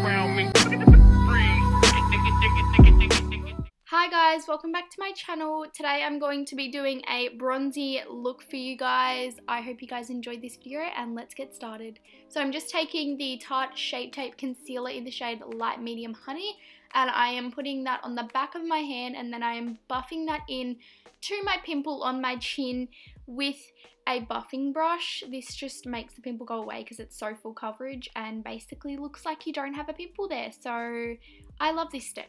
around me. Hi guys, welcome back to my channel. Today I'm going to be doing a bronzy look for you guys. I hope you guys enjoyed this video and let's get started. So I'm just taking the Tarte Shape Tape Concealer in the shade Light Medium Honey, and I am putting that on the back of my hand, and then I am buffing that in to my pimple on my chin with a buffing brush. This just makes the pimple go away because it's so full coverage and basically looks like you don't have a pimple there. So I love this step.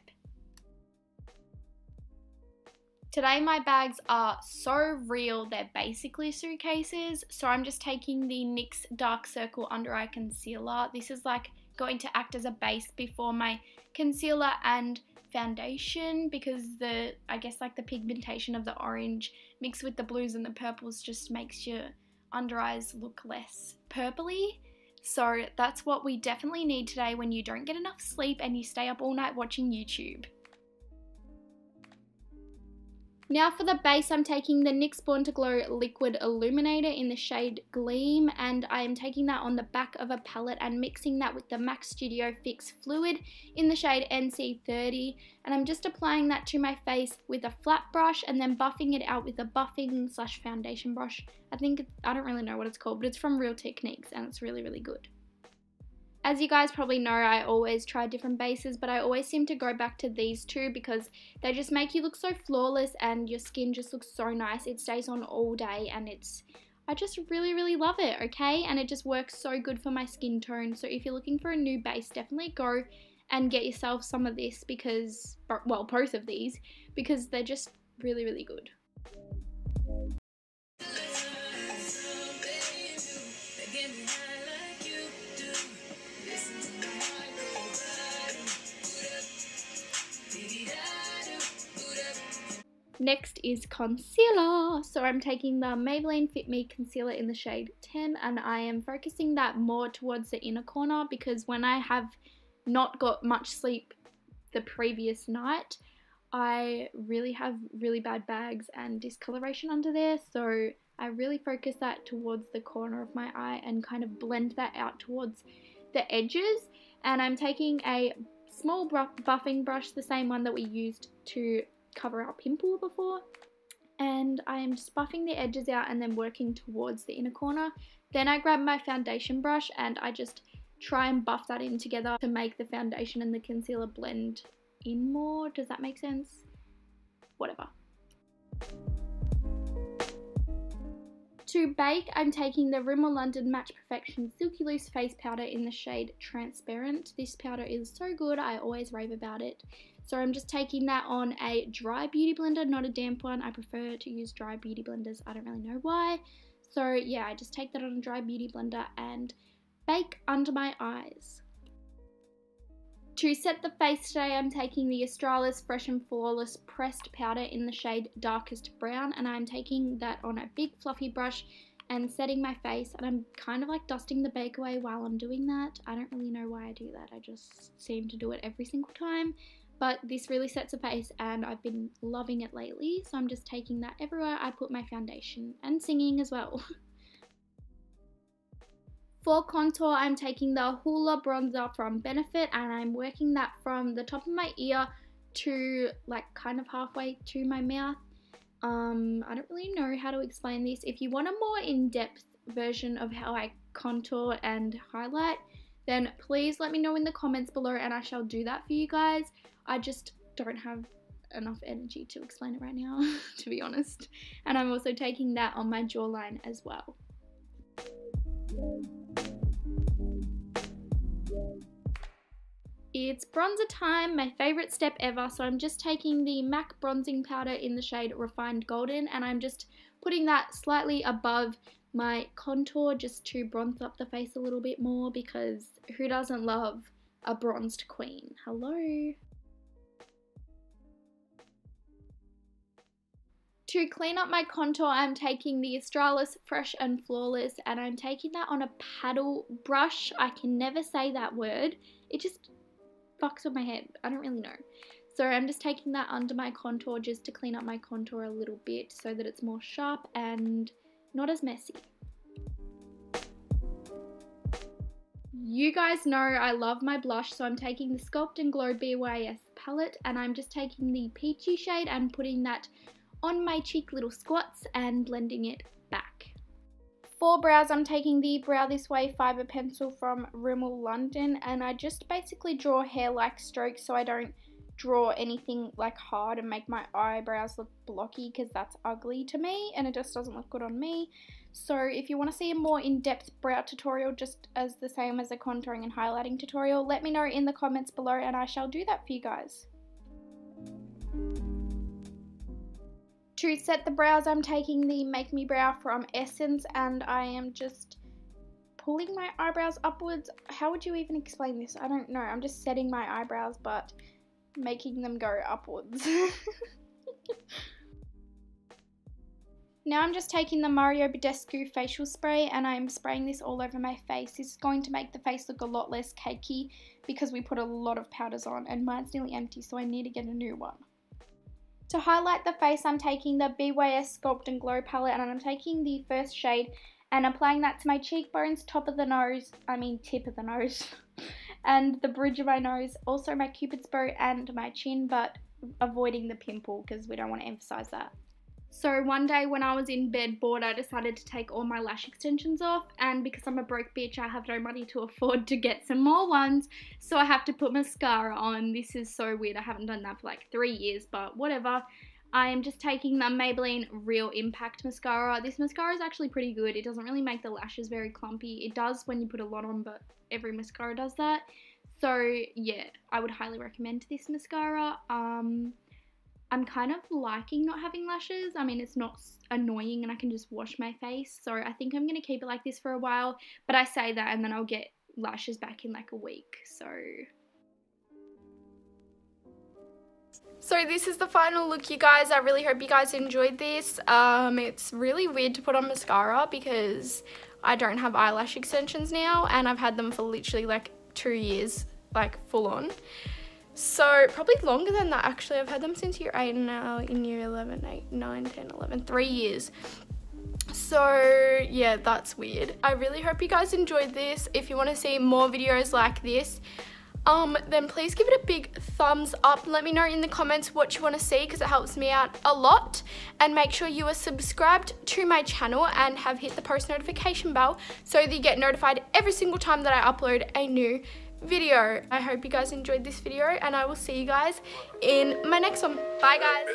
Today my bags are so real, they're basically suitcases. So I'm just taking the NYX Dark Circle Under Eye Concealer. This is like going to act as a base before my concealer and foundation, because I guess like the pigmentation of the orange mixed with the blues and the purples just makes your under eyes look less purpley. So that's what we definitely need today when you don't get enough sleep and you stay up all night watching YouTube. Now for the base, I'm taking the NYX Born to Glow Liquid Illuminator in the shade Gleam, and I am taking that on the back of a palette and mixing that with the MAC Studio Fix Fluid in the shade NC30, and I'm just applying that to my face with a flat brush and then buffing it out with a buffing / foundation brush. I don't really know what it's called, but it's from Real Techniques and it's really, really good. As you guys probably know, I always try different bases, but I always seem to go back to these two because they just make you look so flawless and your skin just looks so nice. It stays on all day and I just really, really love it, okay? And it just works so good for my skin tone. So if you're looking for a new base, definitely go and get yourself some of this because, well, both of these, because they're just really, really good. Next is concealer. So I'm taking the Maybelline Fit Me Concealer in the shade 10, and I am focusing that more towards the inner corner because when I have not got much sleep the previous night, I really have really bad bags and discoloration under there. So I really focus that towards the corner of my eye and kind of blend that out towards the edges. And I'm taking a small buffing brush, the same one that we used to cover our pimple before, and I am just buffing the edges out and then working towards the inner corner. Then I grab my foundation brush and I just try and buff that in together to make the foundation and the concealer blend in more. Does that make sense? Whatever. To bake, I'm taking the Rimmel London Match Perfection Silky Loose Face Powder in the shade Transparent. This powder is so good, I always rave about it. So I'm just taking that on a dry beauty blender, not a damp one. I prefer to use dry beauty blenders, I don't really know why. So yeah, I just take that on a dry beauty blender and bake under my eyes. To set the face today, I'm taking the AUSTRALIS Fresh and Flawless Pressed Powder in the shade Darkest Brown, and I'm taking that on a big fluffy brush and setting my face, and I'm kind of like dusting the bake away while I'm doing that. I don't really know why I do that, I just seem to do it every single time, but this really sets a face and I've been loving it lately, so I'm just taking that everywhere I put my foundation and singing as well. For contour, I'm taking the Hoola bronzer from Benefit and I'm working that from the top of my ear to like kind of halfway to my mouth. I don't really know how to explain this. If you want a more in-depth version of how I contour and highlight, then please let me know in the comments below and I shall do that for you guys. I just don't have enough energy to explain it right now, to be honest. And I'm also taking that on my jawline as well. It's bronzer time, my favourite step ever, so I'm just taking the MAC bronzing powder in the shade Refined Golden and I'm just putting that slightly above my contour just to bronze up the face a little bit more, because who doesn't love a bronzed queen? Hello? To clean up my contour, I'm taking the AUSTRALIS Fresh and Flawless and I'm taking that on a paddle brush. I can never say that word. It just fucks with my head. I don't really know. So I'm just taking that under my contour just to clean up my contour a little bit so that it's more sharp and not as messy. You guys know I love my blush, so I'm taking the Sculpt and Glow BYS palette and I'm just taking the peachy shade and putting that on my cheek little squats and blending it back. For brows, I'm taking the Brow This Way fiber pencil from Rimmel London, and I just basically draw hair-like strokes so I don't draw anything like hard and make my eyebrows look blocky, because that's ugly to me and it just doesn't look good on me. So if you want to see a more in-depth brow tutorial, just as the same as a contouring and highlighting tutorial, let me know in the comments below and I shall do that for you guys. To set the brows, I'm taking the Make Me Brow from Essence and I am just pulling my eyebrows upwards. How would you even explain this? I don't know. I'm just setting my eyebrows but making them go upwards. Now I'm just taking the Mario Badescu facial spray and I'm spraying this all over my face. This is going to make the face look a lot less cakey because we put a lot of powders on and mine's nearly empty, so I need to get a new one. To highlight the face, I'm taking the BYS Sculpt and Glow palette and I'm taking the first shade and applying that to my cheekbones, tip of the nose, and the bridge of my nose, also my cupid's bow and my chin, but avoiding the pimple because we don't want to emphasize that. So one day when I was in bed bored, I decided to take all my lash extensions off, and because I'm a broke bitch, I have no money to afford to get some more ones, so I have to put mascara on. This is so weird. I haven't done that for like 3 years, but whatever. I am just taking the Maybelline Real Impact mascara. This mascara is actually pretty good. It doesn't really make the lashes very clumpy. It does when you put a lot on, but every mascara does that. So yeah, I would highly recommend this mascara. I'm kind of liking not having lashes. I mean, it's not annoying and I can just wash my face. So I think I'm going to keep it like this for a while. But I say that and then I'll get lashes back in like a week. So this is the final look, you guys. I really hope you guys enjoyed this. It's really weird to put on mascara because I don't have eyelash extensions now. And I've had them for literally like 2 years, like full on. So probably longer than that actually. I've had them since year 8 and now in year 11, 8, 9, 10, 11, 3 years. So yeah, that's weird. I really hope you guys enjoyed this. If you want to see more videos like this, then please give it a big thumbs up. Let me know in the comments what you want to see because it helps me out a lot. And make sure you are subscribed to my channel and have hit the post notification bell so that you get notified every single time that I upload a new video. I hope you guys enjoyed this video and I will see you guys in my next one. Bye guys.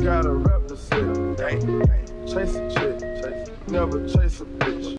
Gotta represent, chase a chick, never chase a bitch.